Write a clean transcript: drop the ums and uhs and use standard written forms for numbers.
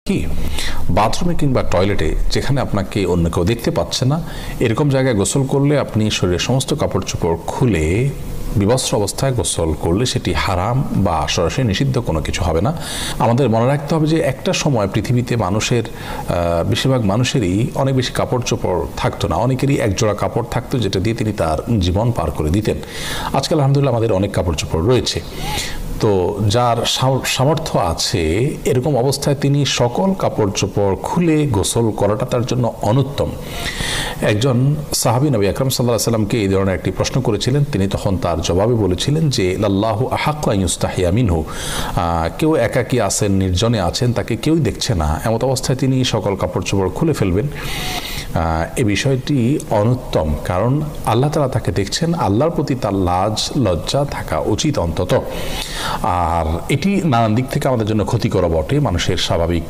কি বাথরুমে কিংবা টয়লেটে যেখানে আপনাকে অন্য কেউ দেখতে পাচ্ছে না এরকম জায়গায় গোসল করলে আপনি শরীরের সমস্ত কাপড় চোপড় খুলে বিবস্ত্র অবস্থায় গোসল করলে সেটি হারাম বা সরাসরি নিষিদ্ধ কোনো কিছু হবে না। আমাদের মনে রাখতে হবে যে একটা সময় পৃথিবীতে মানুষের বেশিরভাগ মানুষেরই অনেক বেশি কাপড় চোপড় থাকতো না, অনেকেরই একজোড়া কাপড় থাকতো যেটা দিয়ে তিনি তার জীবন পার করে দিতেন। আজকাল আলহামদুলিল্লাহ আমাদের অনেক কাপড় চোপড় রয়েছে। তো যার সামর্থ্য আছে এরকম অবস্থায় তিনি সকল কাপড় চোপড় খুলে গোসল করাটা তার জন্য অনুত্তম। একজন সাহাবী নবী আকরাম সাল্লাল্লাহু আলাইহি ওয়াসাল্লামকে এই ধরনের একটি প্রশ্ন করেছিলেন, তিনি তখন তার জবাবে বলেছিলেন যে লাল্লাহু আহাক্কু আন ইউস্তাহিয়া মিনহু, কেউ একাকী আছেন, নির্জনে আছেন, তাকে কেউই দেখছে না, এমত অবস্থায় তিনি সকল কাপড় চোপড় খুলে ফেলবেন। এ বিষয়টি অনুত্তম, কারণ আল্লাহ তাআলা তাকে দেখছেন, আল্লাহর প্রতি তার লাজ লজ্জা থাকা উচিত অন্তত। আর এটি নানান দিক থেকে আমাদের জন্য ক্ষতিকর বটে। মানুষের স্বাভাবিক